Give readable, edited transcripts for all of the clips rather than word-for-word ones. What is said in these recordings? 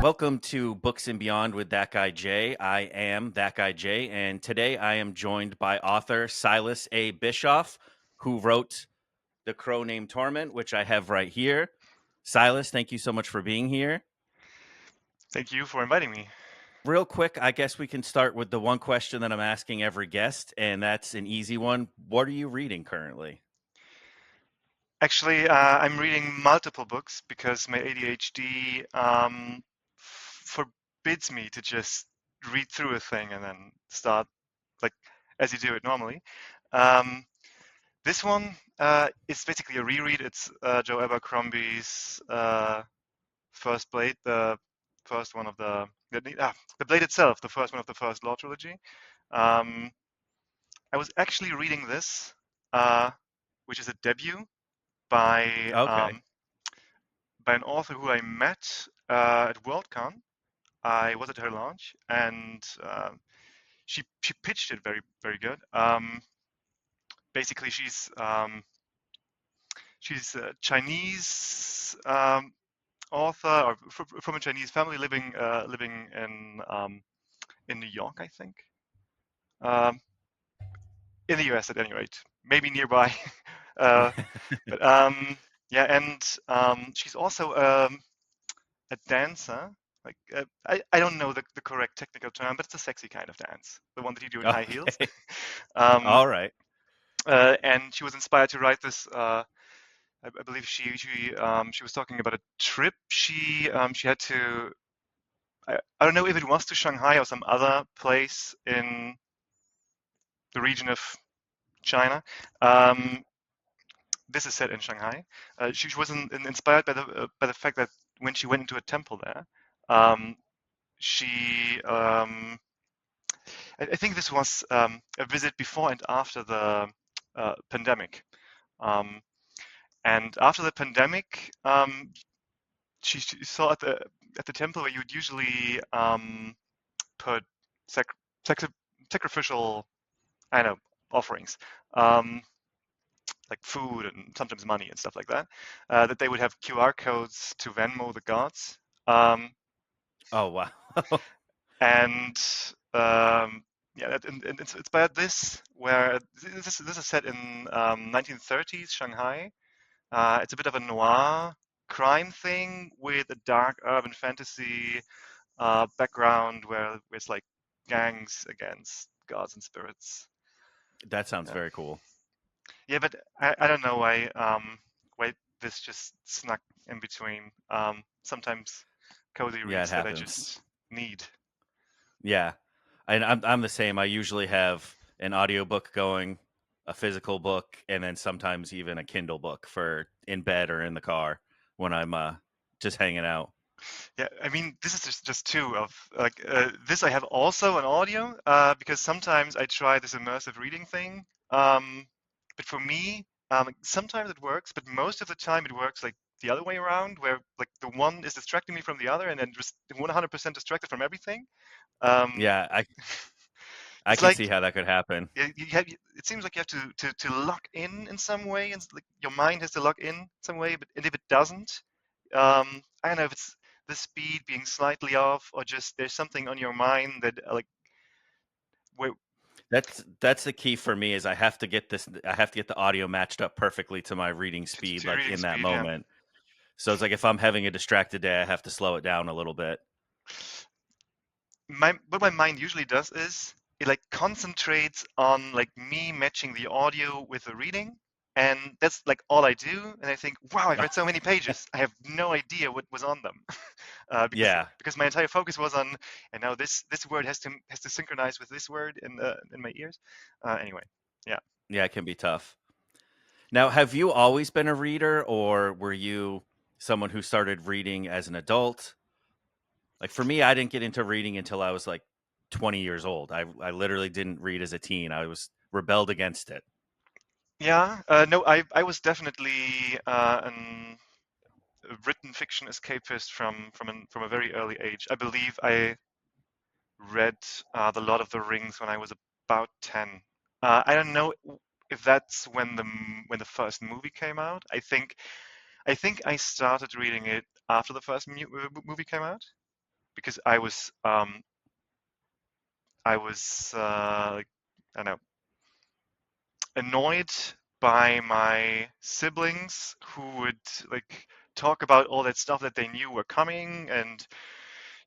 Welcome to Books and Beyond with That Guy Jay. I am That Guy Jay, and today I am joined by author Silas A. Bischoff, who wrote The Crow Named Torment, which I have right here. Silas, thank you so much for being here. Thank you for inviting me. Real quick, I guess we can start with the one question that I'm asking every guest, and that's an easy one. What are you reading currently? Actually, I'm reading multiple books because my ADHD forbids me to just read through a thing and then start like as you do it normally. Um, this one is basically a reread. It's Joe Abercrombie's First Blade, the first one of the Blade itself, the first one of the first Law trilogy. Um, I was actually reading this, uh, which is a debut by Okay. um, by an author who I met at Worldcon. I was at her launch, and she pitched it very good. Basically, she's a Chinese author or from a Chinese family living in New York, I think, um, in the US at any rate, maybe nearby. uh, but yeah, and she's also a dancer. Like I don't know the correct technical term, but it's a sexy kind of dance, the one that you do in high heels. Okay. um, All right. and she was inspired to write this. I believe she was talking about a trip she had to. I don't know if it was to Shanghai or some other place in the region of China. Um, this is set in Shanghai. She was inspired by the fact that when she went into a temple there, um, she I think this was a visit before and after the pandemic. Um, and after the pandemic, she saw at the temple where you would usually put sac- sac- sacrificial, I don't know, offerings, um, like food and sometimes money and stuff like that. That they would have QR codes to Venmo the gods. Um, Oh, wow. and yeah, and it's inspired this where this is set in 1930s Shanghai. It's a bit of a noir crime thing with a dark urban fantasy background where it's like gangs against gods and spirits. That sounds Yeah, very cool. yeah, but I don't know why this just snuck in between. Sometimes cozy Yeah, it reads that I happens. just need. Yeah. And I'm the same. I usually have an audiobook going, a physical book, and then sometimes even a Kindle book for in bed or in the car when I'm just hanging out. Yeah, I mean, this is just two of like this. I have also an audio because sometimes I try this immersive reading thing. But for me, sometimes it works, but most of the time it works like the other way around, where like the one is distracting me from the other, and then just 100% distracted from everything. Um, Yeah, I it's can like see how that could happen. it seems like you have to lock in some way, and like your mind has to lock in some way. But and if it doesn't, I don't know if it's the speed being slightly off or just there's something on your mind that like where That's the key for me is I have to get the audio matched up perfectly to my reading speed to your like reading in that speed. Yeah, moment. So it's like if I'm having a distracted day, I have to slow it down a little bit. my what my mind usually does is it like concentrates on like me matching the audio with the reading, and that's like all I do. And I think, wow, I've read so many pages, I have no idea what was on them. Yeah. Because my entire focus was on, and now this word has to synchronize with this word in my ears. Anyway, yeah. Yeah, it can be tough. Now, have you always been a reader or were you someone who started reading as an adult? Like for me, I didn't get into reading until I was like 20 years old. I literally didn't read as a teen. I was rebelled against it. Yeah, no, I was definitely a written fiction escapist from a very early age. I believe I read The Lord of the Rings when I was about 10. I don't know if that's when the first movie came out. I think I started reading it after the first movie came out. because I was like, I don't know, annoyed by my siblings who would like talk about all that stuff that they knew were coming, and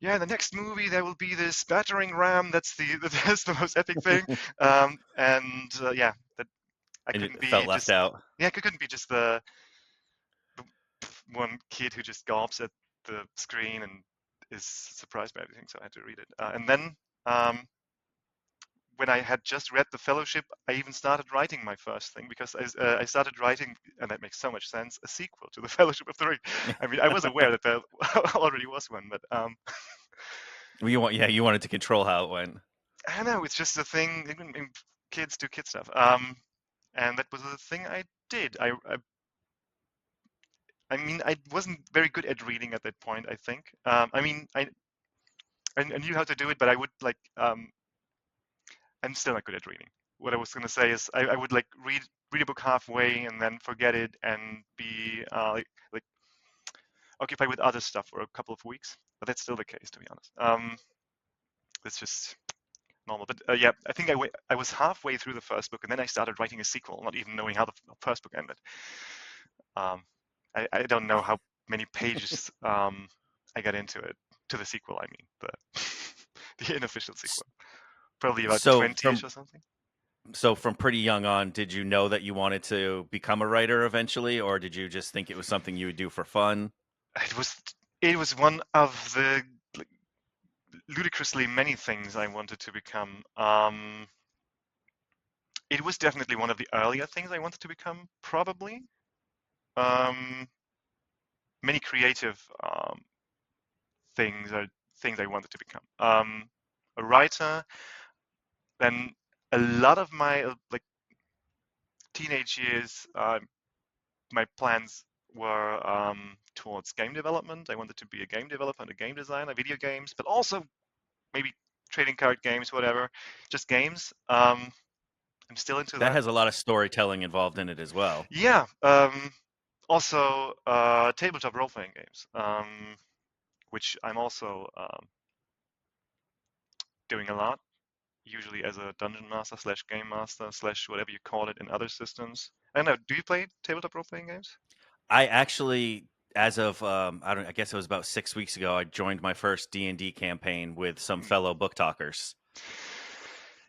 yeah, in the next movie there will be this battering ram. That's the that's the most epic thing. And yeah, that I And couldn't it be felt left just out. yeah, I couldn't be just the one kid who just gawps at the screen and is surprised by everything. So I had to read it, and then. Um, when I had just read The Fellowship, I even started writing my first thing because I started writing, and that makes so much sense, a sequel to The Fellowship of the Ring. I mean, I was aware that there already was one, but You wanted to control how it went. I don't know, it's just a thing. Kids do kid stuff, and that was the thing I did. I mean, I wasn't very good at reading at that point. I think. I mean, I knew how to do it, but I would like I'm still not good at reading. What I was going to say is I would like read a book halfway and then forget it and be like occupied with other stuff for a couple of weeks. But that's still the case, to be honest. It's just normal. But yeah, I think I was halfway through the first book and then I started writing a sequel, not even knowing how the first book ended. Um, I don't know how many pages I got into it to the sequel. I mean, the unofficial sequel, probably about So 20ish or something. from pretty young on, did you know that you wanted to become a writer eventually, or did you just think it was something you would do for fun? It was it was one of the like, ludicrously many things I wanted to become. It was definitely one of the earlier things I wanted to become, probably. Um, Many creative things are things I wanted to become. A writer. Then a lot of my like teenage years, my plans were towards game development. I wanted to be a game developer and a game designer, video games, but also maybe trading card games, whatever, just games. I'm still into That that. has a lot of storytelling involved in it as well. Yeah. Also, tabletop role-playing games, which I'm also doing a lot, usually as a dungeon master slash game master slash whatever you call it in other systems. I don't know. Do you play tabletop role-playing games? I actually, as of I guess it was about 6 weeks ago, I joined my first D&D campaign with some Mm. fellow book talkers.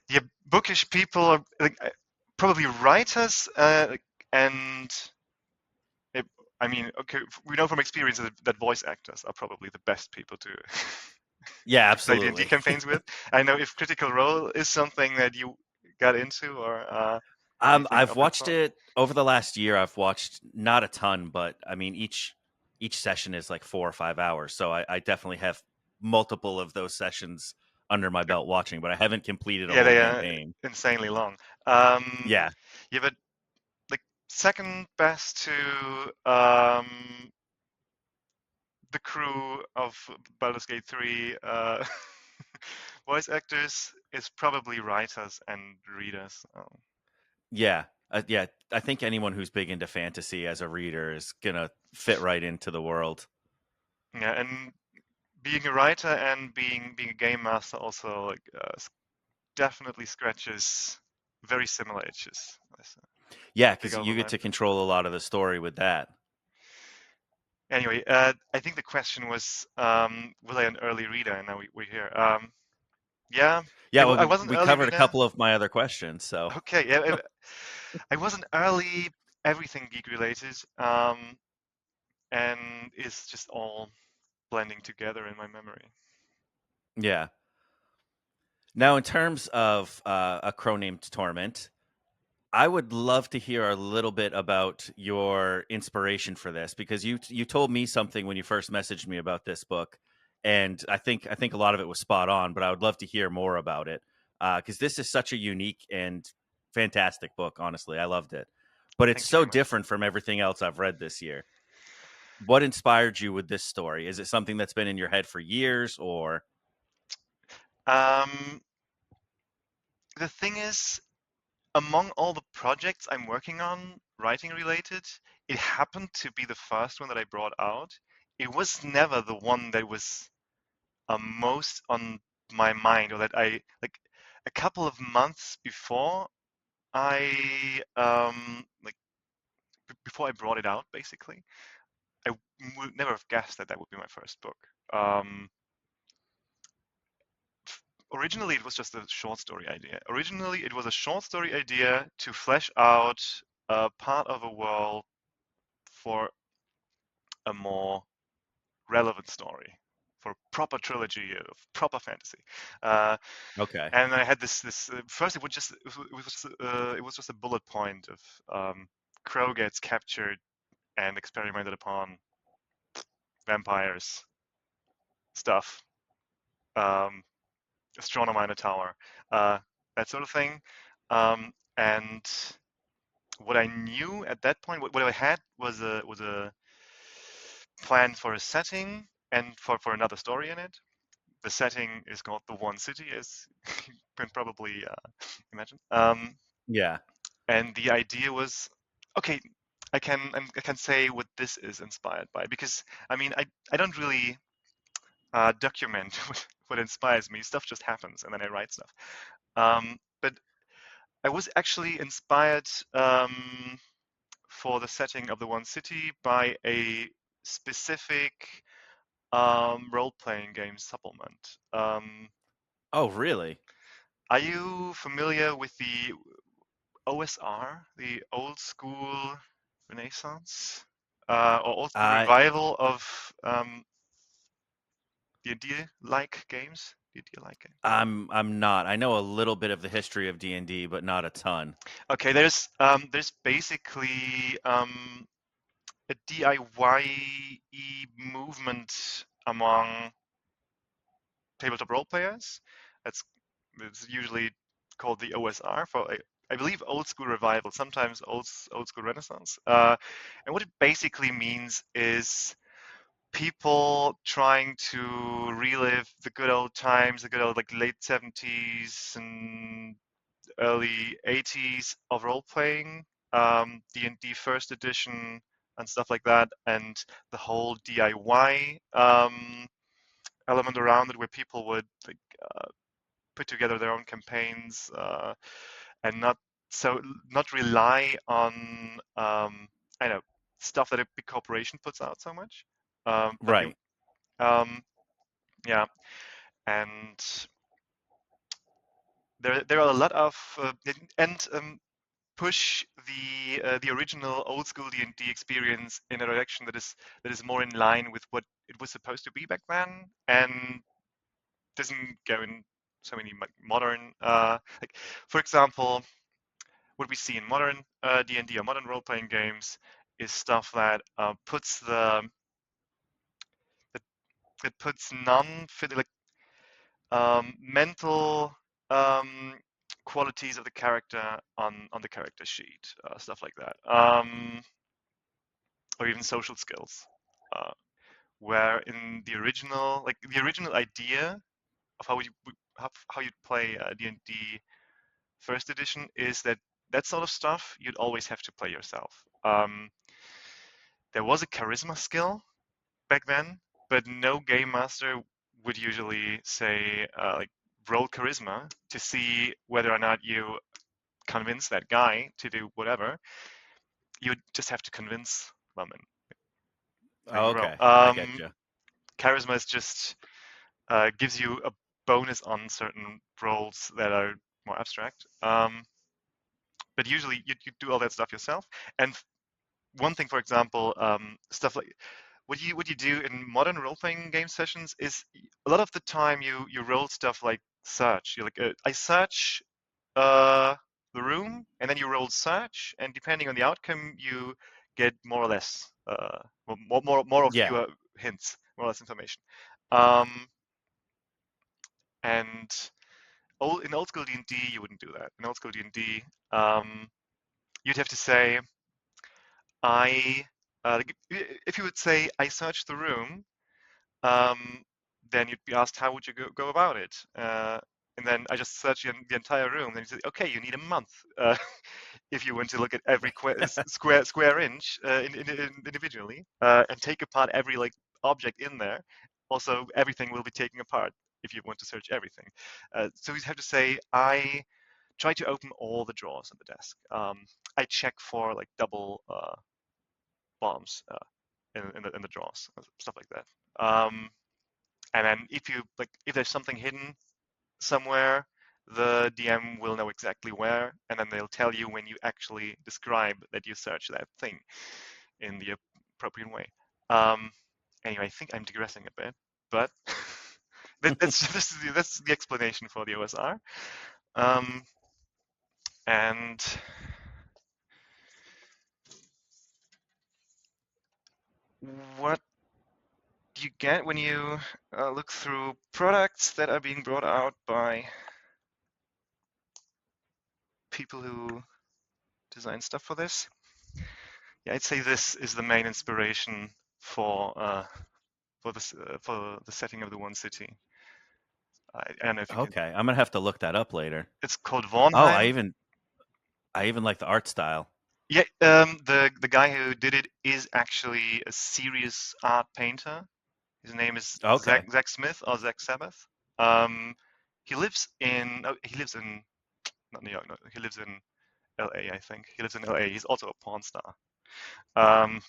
Yeah, bookish people are like probably writers, and it, I mean, okay, we know from experience that voice actors are probably the best people to Yeah, to play D&D absolutely. campaigns with. I know if Critical Role is something that you got into or anything I've of that watched sort. it over the last year. I've watched not a ton, but I mean each session is like 4 or 5 hours, so I definitely have multiple of those sessions under my belt watching, but I haven't completed a Yeah, whole they are campaign. insanely long. Um, Yeah, yeah, but like second best to the crew of Baldur's Gate 3 voice actors is probably writers and readers. yeah, yeah. I think anyone who's big into fantasy as a reader is gonna fit right into the world. Yeah, and being a writer and being a game master also like definitely scratches very similar itches. There's a Yeah, big because you get overlap. to control a lot of the story with that. Anyway, I think the question was I an early reader? And now we're here. Yeah, Yeah, well, I was an we early covered a reader. couple of my other questions, so Okay, yeah, I was an early everything geek related, and it's just all blending together in my memory. yeah. Now, in terms of a crow named Torment, I would love to hear a little bit about your inspiration for this because you told me something when you first messaged me about this book, and I think a lot of it was spot on. But I would love to hear more about it because this is such a unique and fantastic book. Honestly, I loved it, but it's Thank you so very much. different from everything else I've read this year. What inspired you with this story? Is it something that's been in your head for years, or Um, the thing is, among all the projects I'm working on, writing related, it happened to be the first one that I brought out. It was never the one that was most on my mind, or that I like a couple of months before I like before I brought it out, basically, I would never have guessed that that would be my first book. Um, Originally, it was just a short story idea. Originally, it was a short story idea to flesh out a part of a world for a more relevant story, for a proper trilogy of proper fantasy. Uh, Okay. and I had this first. It was just a bullet point of Crow gets captured and experimented upon, vampires stuff, um, astronomer in a tower, uh, that sort of thing. And what I knew at that point, what I had was a plan for a setting and for another story in it. The setting is called the One City, as you can probably imagine. Yeah. And the idea was, okay, I can say what this is inspired by, because I mean I don't really document what inspires me. Stuff just happens, and then I write stuff. But I was actually inspired for the setting of the One City by a specific role-playing game supplement. Oh, really? Are you familiar with the OSR, the old school Renaissance, or old school I revival of D&D-like games? D&D-like games. I'm not. I know a little bit of the history of D&D, but not a ton. Okay, there's basically a DIY movement among tabletop role players. That's it's usually called the OSR for I believe old school revival, sometimes old school renaissance. And what it basically means is people trying to relive the good old times, the good old like late 70s and early 80s of role playing, D&D first edition and stuff like that, and the whole DIY element around it, where people would like put together their own campaigns, and not rely on I know stuff that a big corporation puts out so much. But you Right. um, yeah, and there are a lot of and push the original old school D&D experience in a direction that is more in line with what it was supposed to be back then, and doesn't go in so many modern like, for example, what we see in modern D&D or modern role-playing games is stuff that puts that, that puts non like mental um, qualities of the character on the character sheet, stuff like that, or even social skills. Uh, where in the original, like the original idea of how you'd play D&D first edition is that that sort of stuff you'd always have to play yourself. There was a charisma skill back then, but no game master would usually say like roll charisma to see whether or not you convince that guy to do whatever. You just have to convince them, and then Oh, you roll. okay. I get you. Charisma is just gives you a bonus on certain rolls that are more abstract. But usually you do all that stuff yourself. And one thing, for example, stuff like what you do in modern role playing game sessions is a lot of the time you roll stuff like search. You're like I search uh, the room, and then you roll search, and depending on the outcome, you get more or less more or Yeah. fewer hints, more or less information. Um, and in old school D&D, you wouldn't do that. In old school D&D, you'd have to say, I, like, if you would say, I searched the room, um, then you'd be asked, how would you go about it? And then I just searched the entire room. Then you say, okay, you need a month if you want to look at every square inch individually, and take apart every like object in there. also everything will be taken apart if you want to search everything. So you have to say, I try to open all the drawers on the desk. I check for like double bombs in the drawers, stuff like that. And then if there's something hidden somewhere, the DM will know exactly where, and then they'll tell you when you actually describe that you search that thing in the appropriate way. Um, anyway, I think I'm digressing a bit, but that's the explanation for the OSR. Um, and what you get when you look through products that are being brought out by people who design stuff for this. Yeah, I'd say this is the main inspiration for the setting of the one city. I don't know if you can. Okay, I'm gonna have to look that up later. It's called Oh, Vornheim. I even like the art style. Yeah, the guy who did it is actually a serious art painter. His name is Okay. Zach Smith or Zach Sabbath. Um, he lives in not New York. No, he lives in L.A. I think he lives in L.A. He's also a porn star. Um,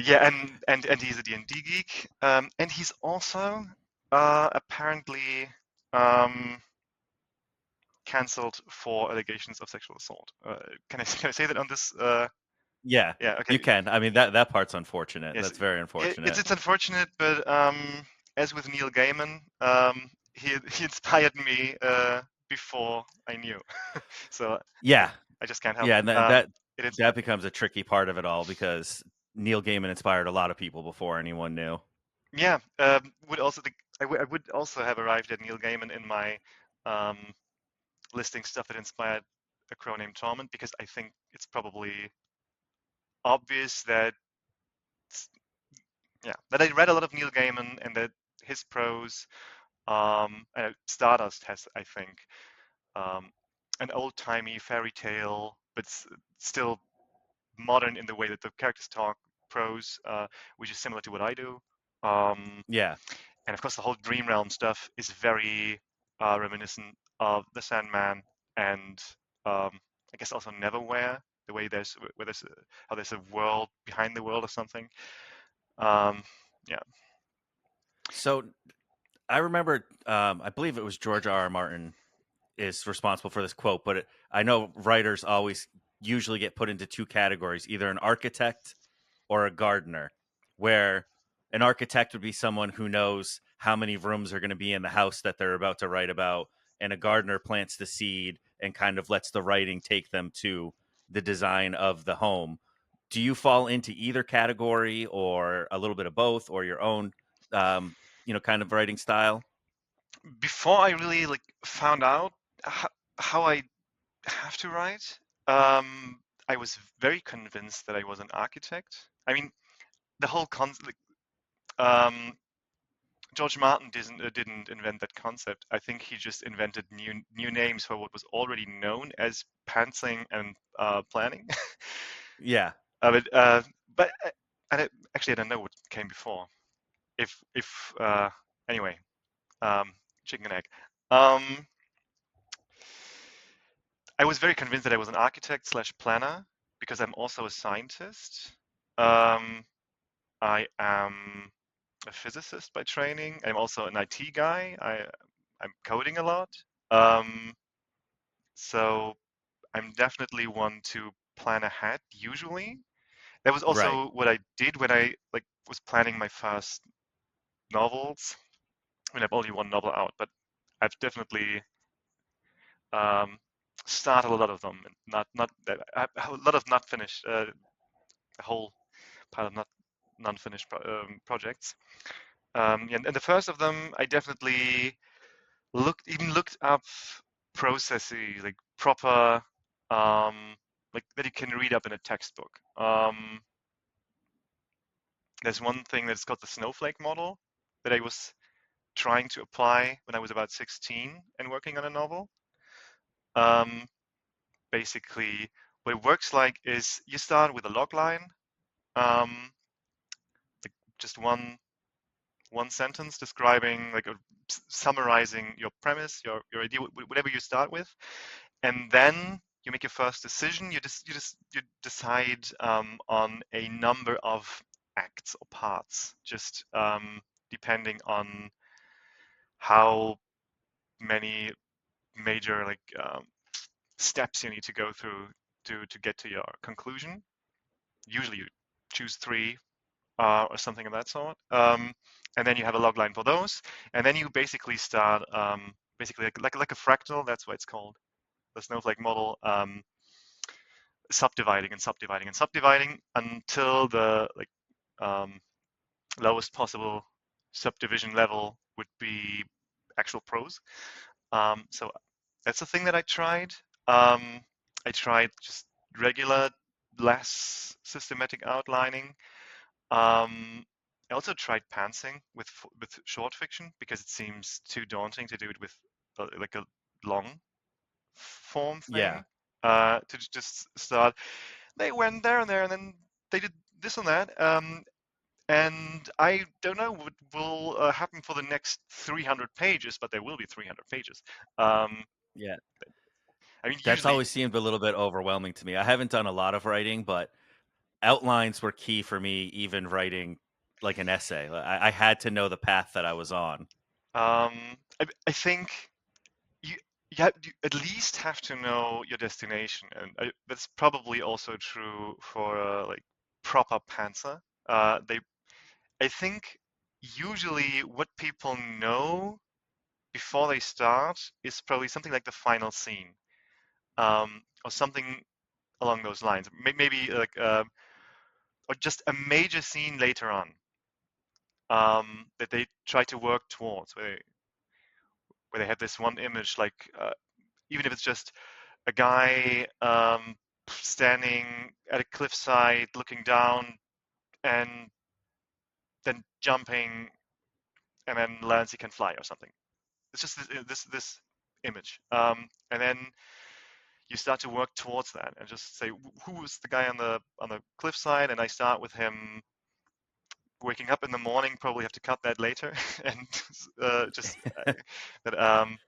yeah, and he's a D&D geek, and he's also apparently um, cancelled for allegations of sexual assault. Can I say that on this? Yeah, Yeah, okay. you can. I mean that part's unfortunate. Yes, That's very it's unfortunate. it's unfortunate, but as with Neil Gaiman, he inspired me before I knew, so Yeah, I just can't help yeah, it. and that It that inspired me. becomes a tricky part of it all because Neil Gaiman inspired a lot of people before anyone knew. Yeah, I would also have arrived at Neil Gaiman in my um, listing stuff that inspired A Crow Named Torment, because I think it's probably obvious that that I read a lot of Neil Gaiman and that his prose, Stardust has, I think, um, an old-timey fairy tale, but still modern in the way that the characters talk prose, which is similar to what I do. Um, Yeah, and of course, the whole Dream Realm stuff is very reminiscent of The Sandman and I guess also Neverwhere, the way how there's a world behind the world or something. Um, yeah, so I remember, I believe it was George R. R. Martin is responsible for this quote, but I know writers always usually get put into two categories, either an architect or a gardener, where an architect would be someone who knows how many rooms are going to be in the house that they're about to write about, and a gardener plants the seed and kind of lets the writing take them to the design of the home. Do you fall into either category, or a little bit of both, or your own, um, kind of writing style? before I really found out how I have to write, um, I was very convinced that I was an architect. I mean, the whole concept. George Martin didn't invent that concept. I think he just invented new names for what was already known as pantsing and planning. Yeah. But actually, I don't know what came before. If anyway, um, chicken and egg. Um, I was very convinced that I was an architect slash planner because I'm also a scientist. Um, I am a physicist by training. I'm also an IT guy. I'm coding a lot. Um, so I'm definitely one to plan ahead usually. That was Right. also what I did when I was planning my first novels. I mean, I've only one novel out, but I've definitely um, started a lot of them, and not that a lot of not finished, a whole pile of not non-finished projects. And the first of them, I definitely looked up processes, like proper, that you can read up in a textbook. There's one thing that's called the snowflake model that I was trying to apply when I was about 16 and working on a novel. Um, Basically, what it works like is you start with a log line, um, like just one. one sentence describing, like, summarizing your premise, your idea, whatever you start with, and then you make your first decision. You decide on a number of acts or parts, just depending on how many major, like, steps you need to go through to get to your conclusion. Usually you choose three, or something of that sort. And then you have a log line for those, and then you basically start, basically like a fractal. That's what it's called, the snowflake model. Subdividing and subdividing and subdividing until the, like, um, lowest possible subdivision level would be actual prose. So that's the thing that I tried. I tried just regular, less systematic outlining. I also tried pantsing with short fiction because it seems too daunting to do it with, like, a long form Yeah. thing. To just start, they went there and there, and then they did this and that. And I don't know what will happen for the next 300 pages, but there will be 300 pages. Um, Yeah. I mean, That's usually, always seemed a little bit overwhelming to me. I haven't done a lot of writing, but outlines were key for me, even writing like an essay. I had to know the path that I was on. I think you you at least have to know your destination, and that's probably also true for, like, proper pantser. They I think usually what people know before they start is probably something like the final scene, or something along those lines. Maybe, like, or just a major scene later on, that they try to work towards, where they have this one image, like, even if it's just a guy, standing at a cliffside looking down and then jumping and then learns he can fly or something. It's just this image, and then you start to work towards that and just say, who is the guy on the cliffside, and I start with him waking up in the morning. Probably have to cut that later and just that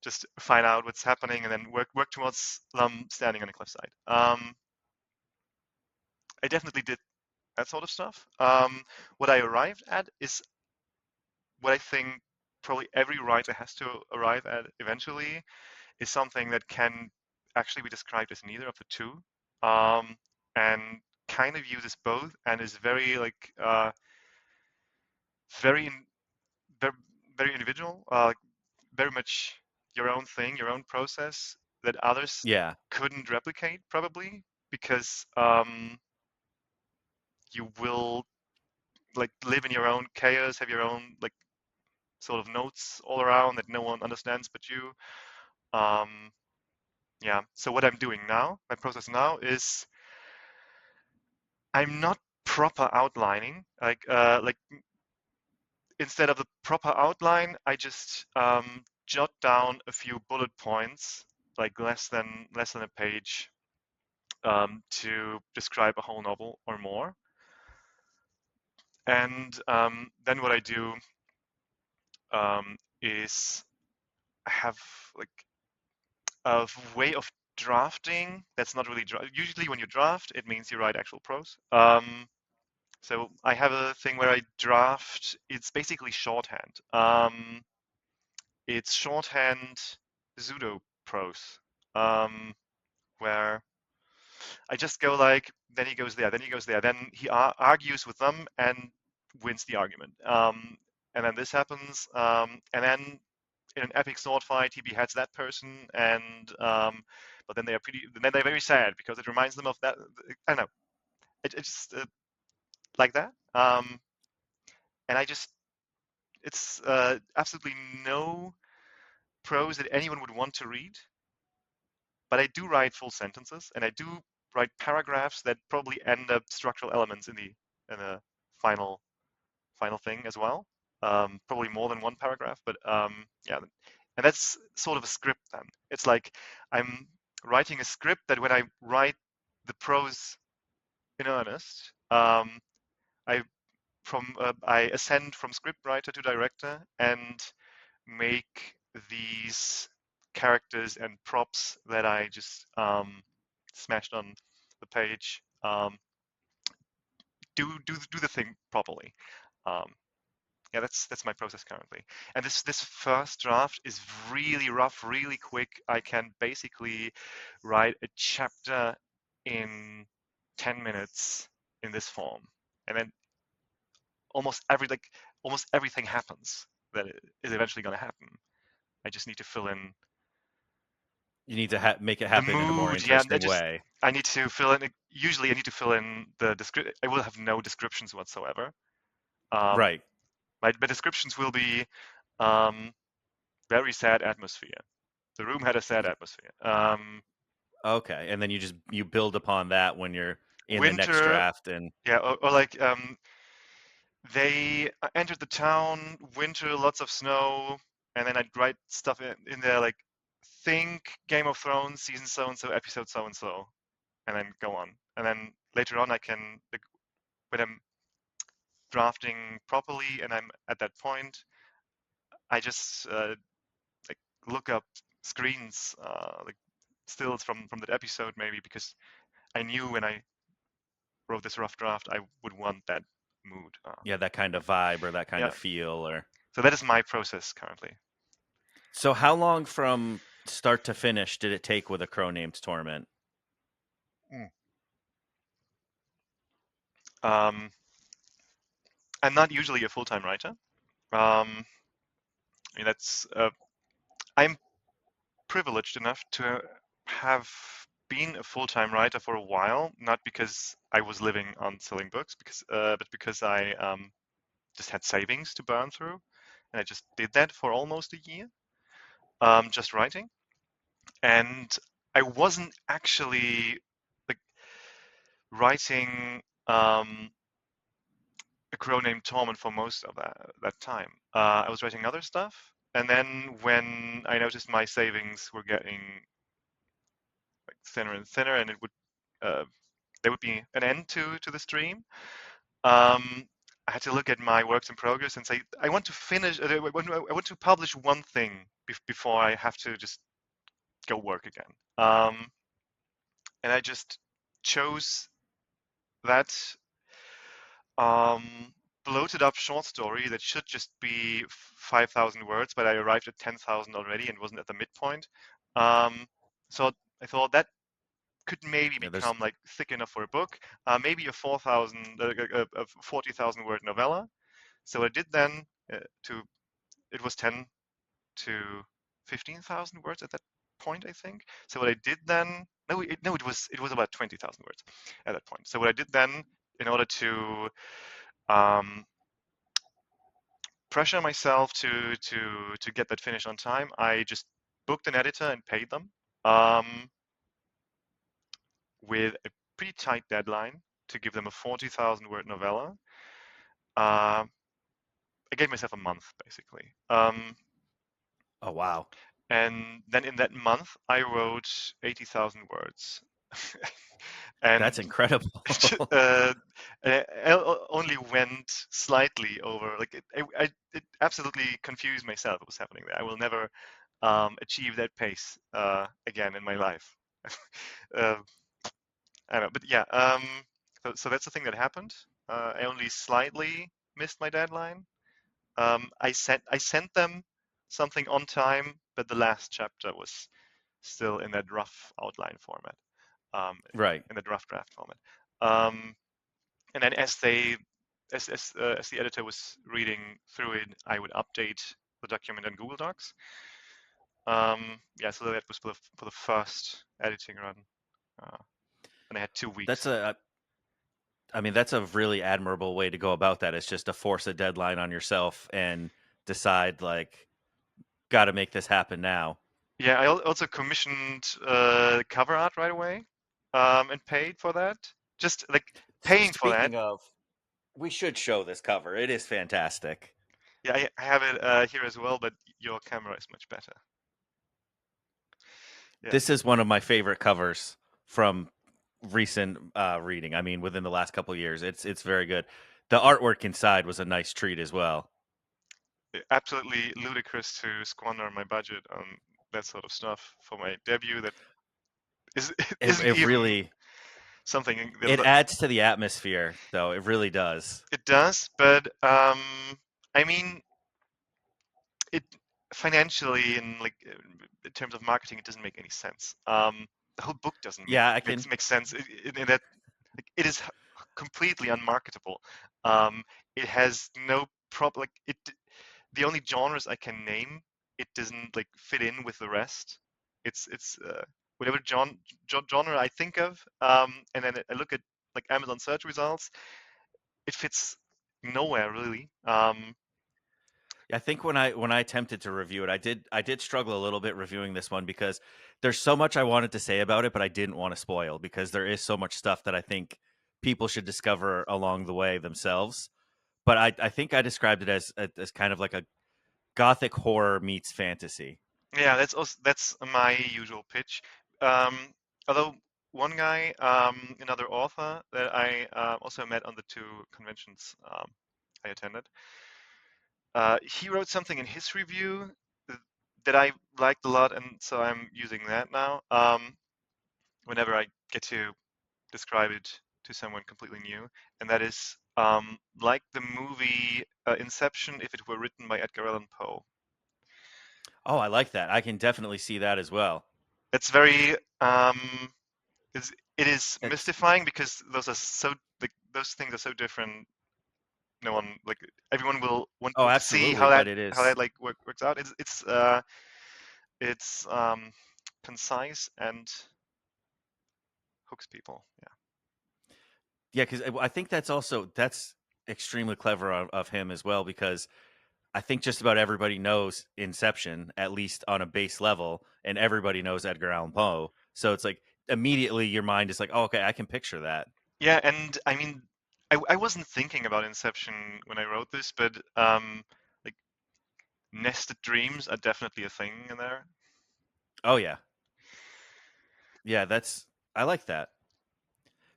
just find out what's happening, and then work towards them standing on a cliffside. I definitely did that sort of stuff. What I arrived at is what I think probably every writer has to arrive at eventually, is something that can actually be described as neither of the two, um, and kind of uses both, and is very, like, very very, very individual, very much your own thing, your own process that others Yeah. couldn't replicate probably, because you will, like, live in your own chaos, have your own, like, sort of notes all around that no one understands but you. Um, yeah. So what I'm doing now, my process now is I'm not proper outlining. Like, instead of the proper outline, I just jot down a few bullet points, like less than a page, to describe a whole novel or more. And then what I do, is I have, like, a way of drafting that's not really usually when you draft, it means you write actual prose. So I have a thing where I draft. It's basically shorthand. It's shorthand pseudo prose, where I just go, like, then he goes there, then he goes there, then he argues with them and wins the argument. And then this happens, and then in an epic sword fight, he beheads that person, and but then they're very sad because it reminds them of that. I don't know. It's just, like that. And it's absolutely no prose that anyone would want to read, but I do write full sentences, and I do write paragraphs that probably end up structural elements in the final final thing as well. Probably more than one paragraph, but yeah, and that's sort of a script then. It's like I'm writing a script that when I write the prose in earnest, I I ascend from scriptwriter to director and make these characters and props that I just smashed on the page do the thing properly. Um, yeah, that's my process currently. And this first draft is really rough, really quick. I can basically write a chapter in 10 minutes in this form, and then almost everything happens that is eventually going to happen. I just need to fill in You need to make it the happen in a more mood. Yeah, interesting way. I need to fill in. Usually, I need to fill in the description. I will have no descriptions whatsoever. Um, Right. my descriptions will be um, very sad atmosphere. The room had a sad atmosphere. Okay. And then you build upon that when you're in the next Winter, draft. And yeah, or like they entered the town, winter, lots of snow, and then I'd write stuff in there like think Game of Thrones season so and so, episode so and then go on. And then later on, I can like, when I'm drafting properly and I'm at that point, I just like look up screens, like stills from that episode maybe because I knew when I wrote this rough draft I would want that mood. yeah, that kind of vibe or that kind Yeah, of feel. Or so that is my process currently. so, how long from start to finish did it take with A Crow Named Torment? Mm. Um, I'm not usually a full-time writer. I mean, I'm privileged enough to have been a full-time writer for a while, not because I was living on selling books, but because I just had savings to burn through, and I just did that for almost a year, just writing. And I wasn't actually like writing A Crow Named Torment for most of that time. I was writing other stuff, and then when I noticed my savings were getting like thinner and thinner, and uh, there would be an end to the stream. I had to look at my works in progress and say, I want to finish. I want to publish one thing before I have to just go work again. And I just chose that um, bloated up short story that should just be 5,000 words, but I arrived at 10,000 already and wasn't at the midpoint. Um, so I thought that could maybe Yeah, there's become like thick enough for a book, maybe a 40,000 word novella. So I did then to it was 10 to 15,000 words at that point, I think. So what I did then, no, it was about 20,000 words at that point. So what I did then, in order to um, pressure myself to get that finished on time, I just booked an editor and paid them with a pretty tight deadline to give them a 40,000 word novella. Uh, I gave myself a month basically. oh wow, And then in that month, I wrote 80,000 words. And that's incredible. uh, I only went slightly over. Like it absolutely confused myself what was happening there. I will never achieve that pace again in my life. uh, I don't know, but yeah. So that's the thing that happened. I only slightly missed my deadline. I sent them something on time, but the last chapter was still in that rough outline format, um, Right. in that rough draft format. Um, and then as the editor was reading through it, I would update the document in Google Docs. Yeah, so that was for the first editing run, uh, and I had 2 weeks. That's I mean, that's a really admirable way to go about that. It's just to force a deadline on yourself and decide, like, got to make this happen now. Yeah, I also commissioned cover art right away, and paid for that. Just like paying for that. Speaking of, we should show this cover. It is fantastic. Yeah, I have it here as well, but your camera is much better. Yeah, This is one of my favorite covers from recent reading. I mean, within the last couple of years, it's very good. The artwork inside was a nice treat as well. Absolutely ludicrous to squander my budget on that sort of stuff for my debut. That is isn't It even really something it that adds to the atmosphere, though. It really does. it does. But I mean, it financially and like in terms of marketing, it doesn't make any sense. The whole book doesn't Yeah, I can. make sense in that like, it is completely unmarketable. Um, it has no like it. The only genres I can name, it doesn't like fit in with the rest. It's whatever genre I think of, and then I look at like Amazon search results, it fits nowhere really. I think when I attempted to review it, I did struggle a little bit reviewing this one because there's so much I wanted to say about it, but I didn't want to spoil because there is so much stuff that I think people should discover along the way themselves. But I think I described it as kind of like a gothic horror meets fantasy. Yeah, that's also that's my usual pitch. Um, although one guy, another author that I also met on the two conventions I attended, he wrote something in his review that I liked a lot, and so I'm using that now. Whenever I get to describe it to someone completely new, and that is like the movie Inception if it were written by Edgar Allan Poe. Oh, I like that. I can definitely see that as well. It's very it is It's mystifying because those are so like those things are so different. No one like everyone will oh, want to see absolutely, but it how is. that like works out. It's concise and hooks people. Yeah. Yeah, because I think that's extremely clever of him as well because I think just about everybody knows Inception, at least on a base level, and everybody knows Edgar Allan Poe. So it's like immediately your mind is like, oh, okay, I can picture that. Yeah, and I mean, I wasn't thinking about Inception when I wrote this, but like nested dreams are definitely a thing in there. Oh yeah, yeah, that's I like that.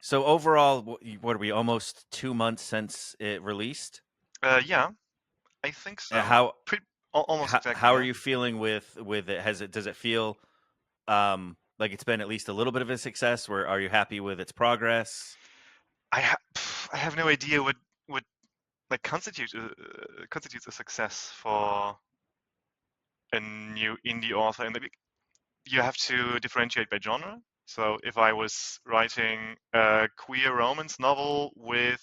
So overall, what are we almost 2 months since it released? Yeah, I think Uh, so. How Pretty almost exactly. how are Yeah. you feeling with it? Has it does it feel like it's been at least a little bit of a success? Where are you happy with its progress? I have no idea what like constitutes a success for a new indie author, and you have to differentiate by genre. So if I was writing a queer romance novel with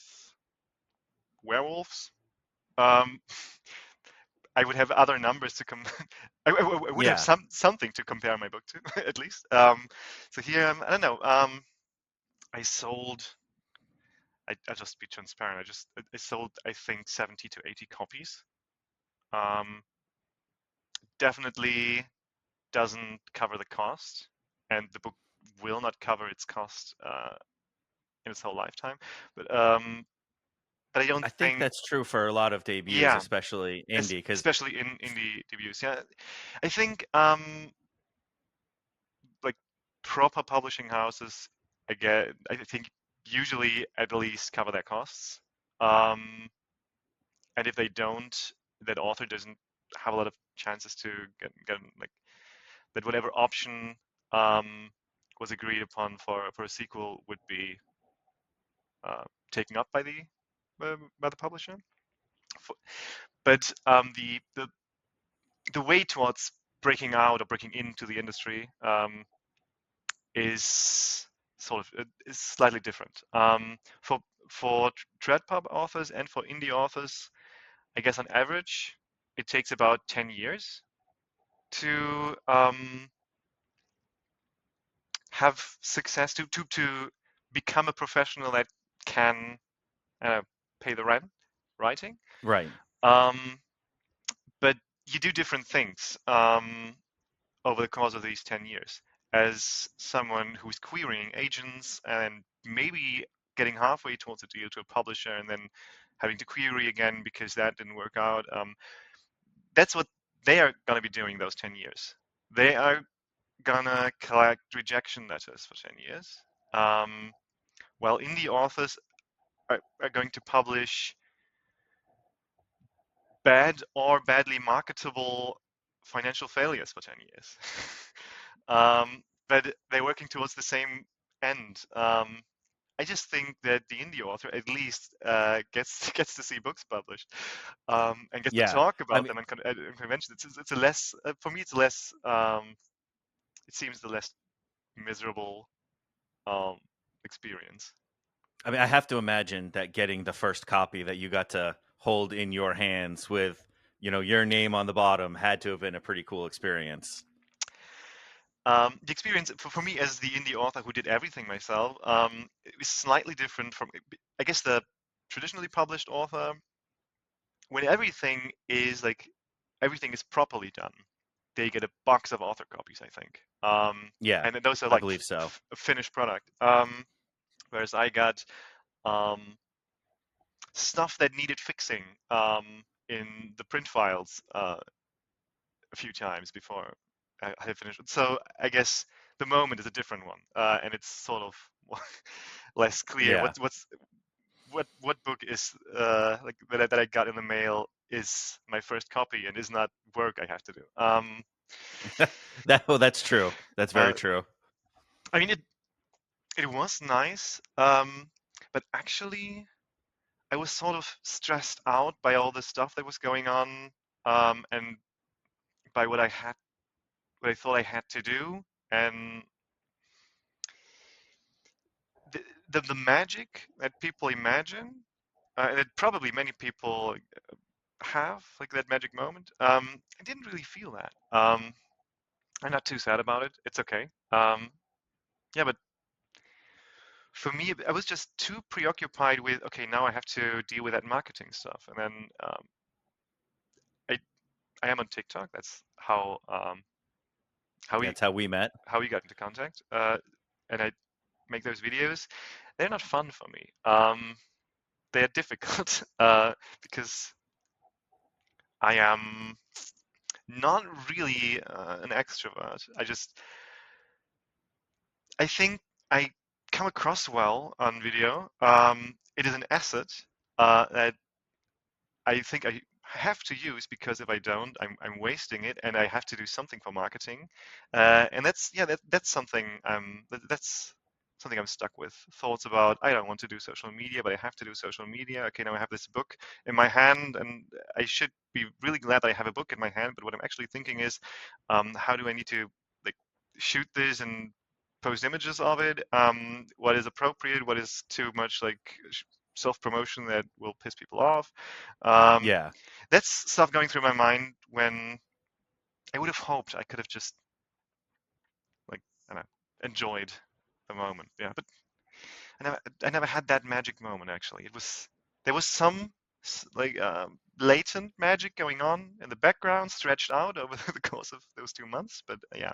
werewolves, um, I would have other numbers to come. I would have Yeah, something to compare my book to at least. So here, I don't know. I sold. I'll just be transparent. I sold I think 70 to 80 copies. Um, Definitely doesn't cover the cost, and the book will not cover its cost in its whole lifetime. But um, but I don't I think think. that's true for a lot of debuts, Yeah, especially indie, because especially in the debuts. Yeah, I think like proper publishing houses again. I think usually at least cover their costs. Um, and if they don't, that author doesn't have a lot of chances to get like that whatever option um, was agreed upon for a sequel would be taken up by the publisher. But the way towards breaking out or breaking into the industry is sort of is slightly different. For trad pub authors and for indie authors, I guess on average, it takes about 10 years to have success to become a professional that can uh, pay the rent writing. right, Um, but you do different things over the course of these 10 years. As someone who's querying agents and maybe getting halfway towards a deal to a publisher and then having to query again because that didn't work out, that's what they are going to be doing those 10 years. They are going to collect rejection letters for 10 years. While indie authors are going to publish bad or badly marketable financial failures for 10 years. But they're working towards the same end. I just think that the indie author at least gets to see books published, and gets to Yeah. talk I about mean, them at conventions. It's a less for me. It's less. It seems the less miserable um, experience. I have to imagine that getting the first copy that you got to hold in your hands with, your name on the bottom had to have been a pretty cool experience. The experience for me as the indie author who did everything myself, it was slightly different from, I guess, the traditionally published author. When everything is properly done, they get a box of author copies, I think. Yeah, And then those are I like believe so. a finished product. Whereas I got um, stuff that needed fixing in the print files a few times before I had finished. So I guess the moment is a different one, and it's sort of less clear Yeah. what book is like that I got in the mail is my first copy and is not work I have to do. That's true. That's very Uh, true. I mean, it was nice, but actually, I was sort of stressed out by all the stuff that was going on, and by what I thought I had to do, and the the magic that people imagine, and that probably many people have, like that magic moment. I didn't really feel that. I'm not too sad about it. It's okay. Yeah, but for me, I was just too preoccupied with, okay, now I have to deal with that marketing stuff, and then I I am on TikTok. That's how we That's how we met. how we got into contact, and I make those videos. They're not fun for me. They're difficult because I am not really an extrovert. I think I come across well on video. It is an asset that I think I have to use, because if I don't, I'm wasting it, and I have to do something for marketing. And that's something that's something I'm stuck with. Thoughts about, I don't want to do social media, but I have to do social media. Okay, now I have this book in my hand, and I should be really glad that I have a book in my hand. But what I'm actually thinking is, how do I need to like shoot this and post images of it? What is appropriate? What is too much like self promotion that will piss people off? Um, Yeah. that's stuff going through my mind when I would have hoped I could have just like, I don't know, enjoyed the moment. Yeah, but I never had that magic moment actually. There was some latent magic going on in the background, stretched out over the course of those 2 months. But yeah,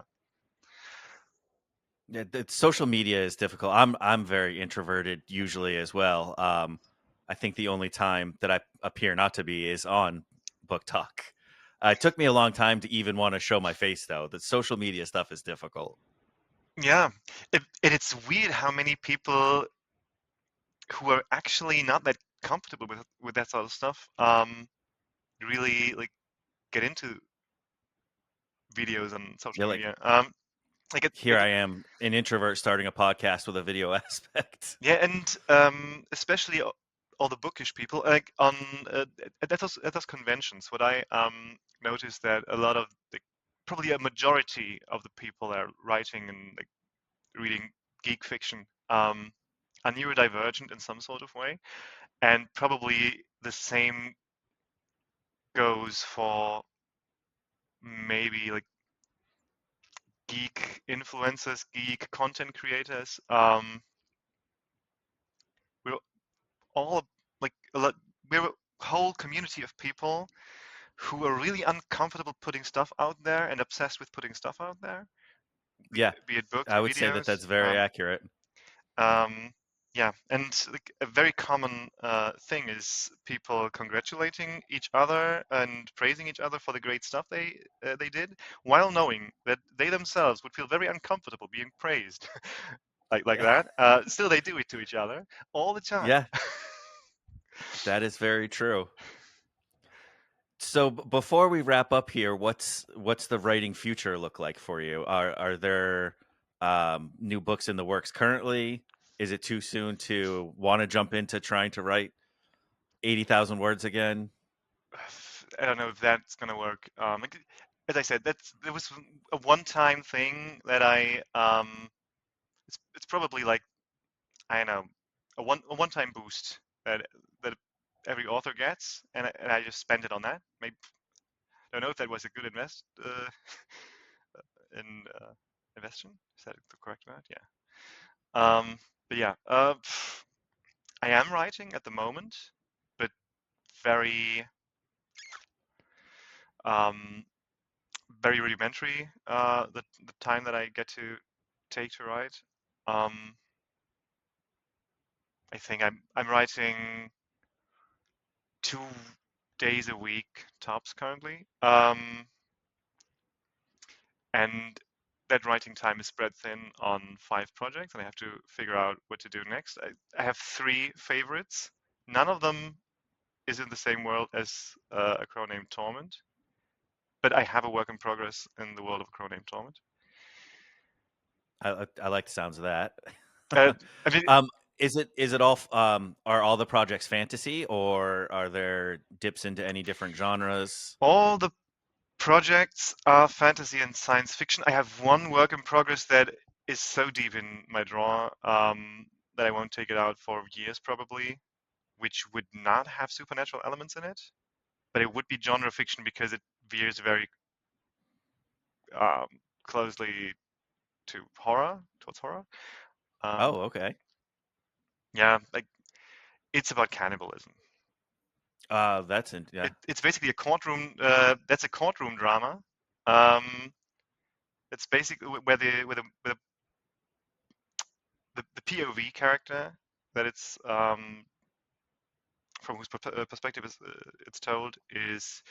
Yeah, social media is difficult. I'm very introverted usually as well. I think the only time that I appear not to be is on book talk. It took me a long time to even want to show my face, though. The social media stuff is difficult. yeah, it's weird how many people who are actually not that comfortable with that sort of stuff really like get into videos on social Yeah, like media. I here I get am, an introvert starting a podcast with a video aspect. Yeah, and especially all the bookish people, like on at those conventions. What I noticed that a lot of probably a majority of the people that are writing and like reading geek fiction are neurodivergent in some sort of way, and probably the same goes for maybe like geek influencers, geek content creators. We're all like a lot. We're a whole community of people who are really uncomfortable putting stuff out there and obsessed with putting stuff out there, Yeah, be it books I or would say that videos. that's very accurate. Yeah, and like a very common thing is people congratulating each other and praising each other for the great stuff they did, while knowing that they themselves would feel very uncomfortable being praised like Yeah, that. Still, they do it to each other all the time. yeah, that is very true. So before we wrap up here, what's the writing future look like for you? Are there new books in the works currently? Is it too soon to want to jump into trying to write 80,000 words again? I don't know if that's gonna work. As I said, it was a one-time thing that it's probably like, I don't know, a one-time boost that every author gets, and I just spent it on that. Maybe I don't know if that was a good in investion. Is that the correct word? Yeah. But yeah, I am writing at the moment, but very um, very rudimentary. The time that I get to take to write. Um, I think I'm writing 2 days a week tops currently, and that writing time is spread thin on 5 projects, and I have to figure out what to do next. I have 3 favorites. None of them is in the same world as A Crow Named Torment, but I have a work in progress in the world of A Crow Named Torment. I like the sounds of that. Uh, I mean, um, is it all are all the projects fantasy, or are there dips into any different genres? all the projects are fantasy and science fiction. I have one work in progress that is so deep in my drawer that I won't take it out for years probably, which would not have supernatural elements in it, but it would be genre fiction because it veers very um, closely to horror, towards horror. Um, Oh, okay. yeah, like it's about cannibalism. Yeah. It's basically a courtroom. That's a courtroom drama. Um, it's basically where the POV character that it's from whose perspective it's told is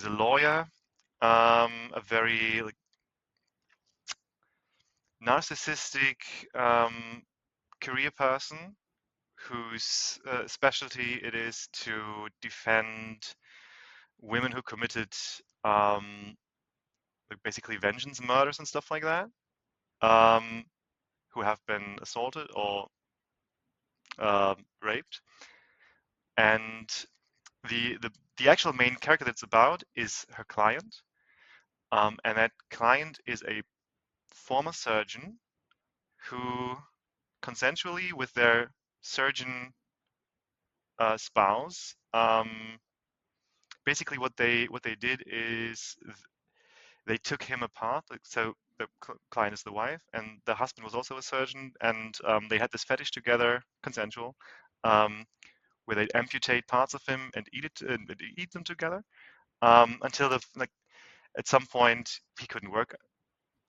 a lawyer, a very like narcissistic um, career person whose specialty it is to defend women who committed um, like basically vengeance murders and stuff like that, um, who have been assaulted or raped. And the actual main character that's about is her client, and that client is a former surgeon who consensually with their surgeon spouse, basically what they did is they took him apart. Like, so the client is the wife, and the husband was also a surgeon, and they had this fetish together, consensual, um, where they amputate parts of him and eat them together, until like at some point he couldn't work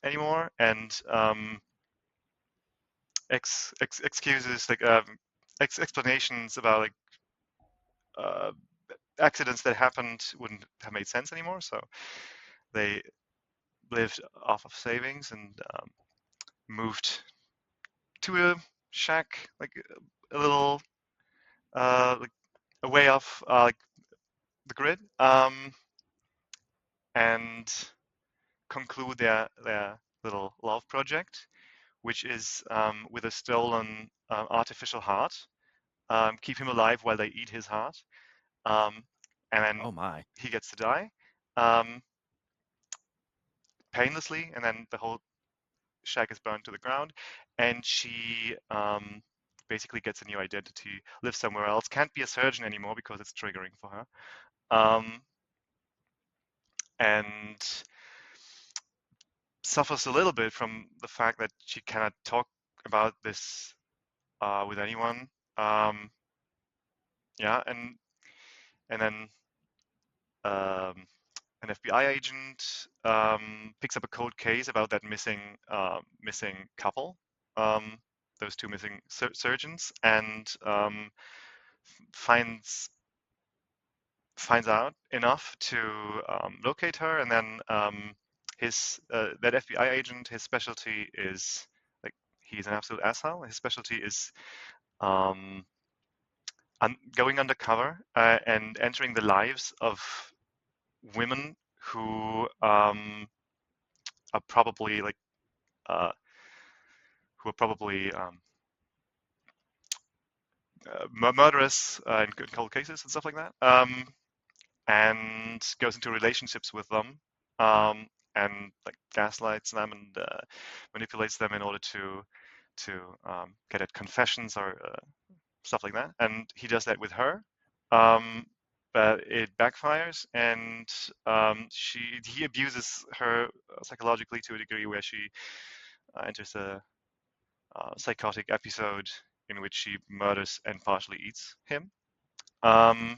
anymore, and excuses like explanations about like uh, accidents that happened wouldn't have made sense anymore. So they lived off of savings and moved to a shack, like a little like away off like the grid, and conclude their little love project, which is with a stolen artificial heart. Keep him alive while they eat his heart, um, and then Oh my. he gets to die um, painlessly, and then the whole shack is burned to the ground, and she basically gets a new identity, lives somewhere else, can't be a surgeon anymore because it's triggering for her, um, and suffers a little bit from the fact that she cannot talk about this with anyone. Um, yeah, and then um, an FBI agent picks up a cold case about that missing couple, um, those two missing surgeons, and finds finds out enough to locate her, and then his that FBI agent, his specialty is like he's an absolute asshole. His specialty is um, going undercover and entering the lives of women who are probably like uh, who are probably murderous in cold cases and stuff like that, and goes into relationships with them, um, and like gaslights them and manipulates them in order to get at confessions or stuff like that. And he does that with her, um, but it backfires, and he abuses her psychologically to a degree where she enters a psychotic episode in which she murders and partially eats him. Um,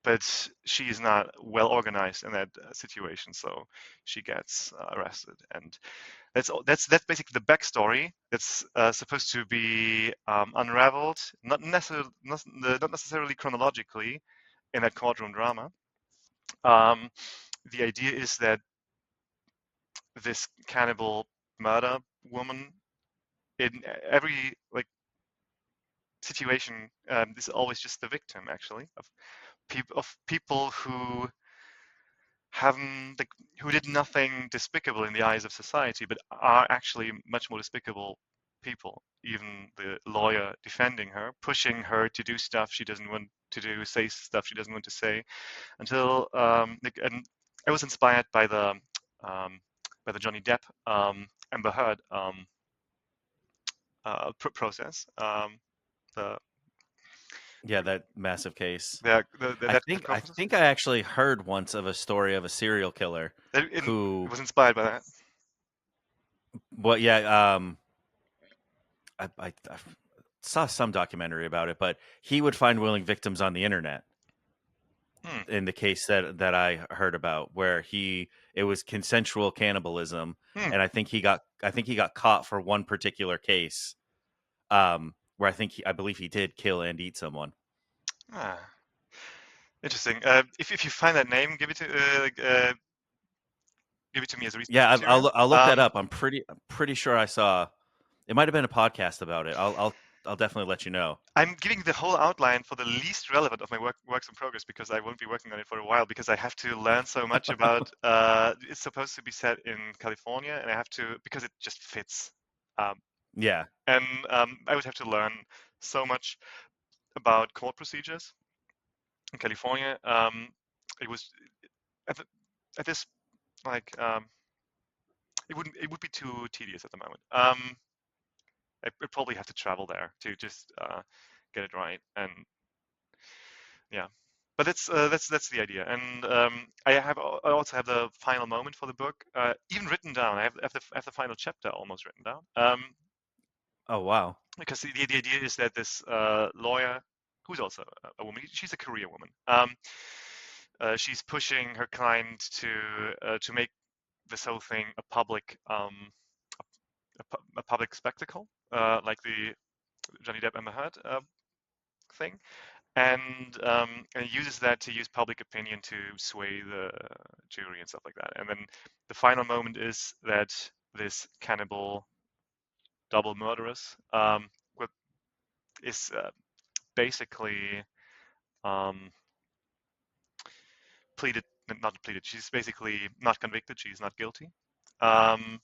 but she is not well organized in that situation, so she gets arrested, and that's basically the backstory. That's supposed to be unraveled, not necessarily chronologically, in that courtroom drama. Um, the idea is that this cannibal murder woman, in every like situation, is always just the victim, actually, of people who haven't like, who did nothing despicable in the eyes of society, but are actually much more despicable people. Even the lawyer defending her, pushing her to do stuff she doesn't want to do, say stuff she doesn't want to say, until and I was inspired by the Johnny Depp Amber Heard process. The Yeah, that massive case. that I process. think I actually heard once of a story of a serial killer It who, was inspired by that. well, yeah, I saw some documentary about it, but he would find willing victims on the internet. Hmm. In the case that I heard about, where it was consensual cannibalism, Hmm. and I think he got caught for one particular case, where I believe he did kill and eat someone. Ah. Interesting. If you find that name, give it to me as research Yeah, material. I'll look that up. I'm pretty sure I saw it might have been a podcast about it. I'll definitely let you know. I'm giving the whole outline for the least relevant of my works in progress because I won't be working on it for a while because I have to learn so much about. It's supposed to be set in California, and I have to because it just fits. Um, Yeah, and I would have to learn so much about court procedures in California. It was at, the, at this like it would be too tedious at the moment. I probably have to travel there to just get it right, and yeah. But that's the idea, and I also have the final moment for the book, even written down. I have the final chapter almost written down, oh wow. because the idea is that this lawyer, who's also a woman, she's a career woman. She's pushing her client to make this whole thing a public spectacle, like the Johnny Depp Amber Heard thing, and uses that to use public opinion to sway the jury and stuff like that. And then the final moment is that this cannibal double murderess is basically um, pleaded, not pleaded. She's basically not convicted. She's not guilty. Um,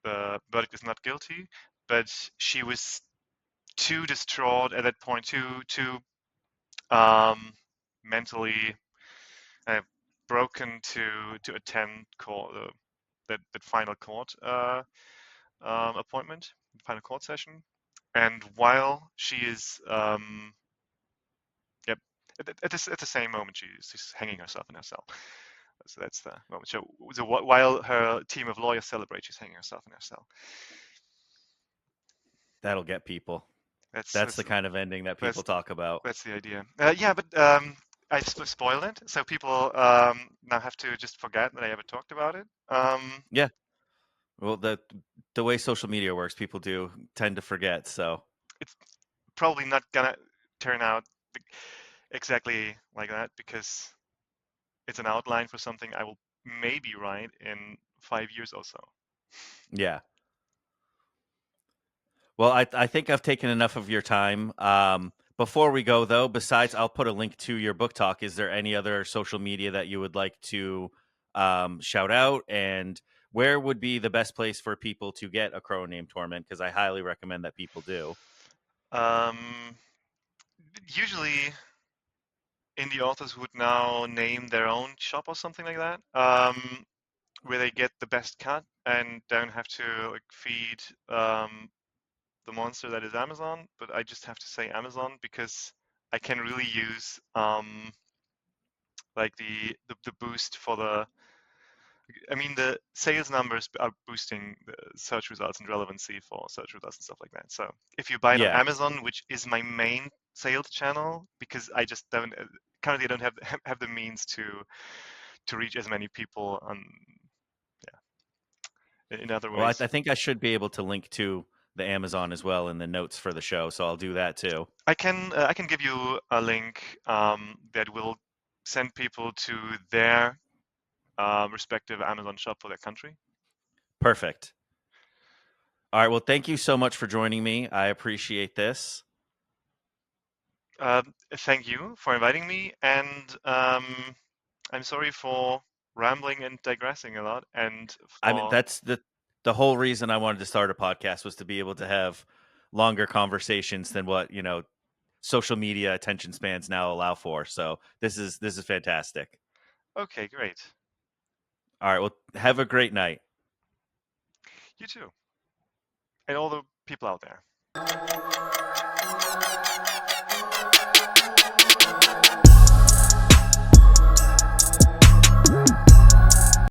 the verdict is not guilty, but she was too distraught at that point, too mentally uh, broken to attend court, that final court appointment, final court session. And while she is, yep, at the same moment, she's hanging herself in her cell. So that's the moment. So while her team of lawyers celebrate, she's hanging herself in her cell. That'll get people. That's That's that's the kind of ending that people that's talk about. that's the idea. Yeah, but I spoiled it, so people now have to just forget that I ever talked about it. Yeah. Well, the way social media works, people do tend to forget. So It's probably not gonna turn out exactly like that because it's an outline for something I will maybe write in 5 years or so. yeah. Well, I think I've taken enough of your time. Before we go, though, besides I'll put a link to your book talk, is there any other social media that you would like to shout out? And where would be the best place for people to get A Crow Named Torment? Because I highly recommend that people do. Um, Usually, indie authors would now name their own shop or something like that, where they get the best cut and don't have to like feed the monster that is Amazon. But I just have to say Amazon because I can really use like the boost for the. I mean, the sales numbers are boosting the search results and relevancy for search results and stuff like that. So if you buy it on Yeah. Amazon, which is my main sales channel, because I just don't currently I don't have the means to reach as many people on in other Well, I ways. think I should be able to link to the Amazon as well in the notes for the show, so I'll do that too. I can give you a link that will send people to their respective Amazon shop for their country. Perfect. All right. Well, thank you so much for joining me. I appreciate this. Thank you for inviting me, and I'm sorry for rambling and digressing a lot, and I mean, for that's the whole reason I wanted to start a podcast was to be able to have longer conversations than what, social media attention spans now allow for. So this is fantastic. okay, great. All right. Well, have a great night. You too, and all the people out there.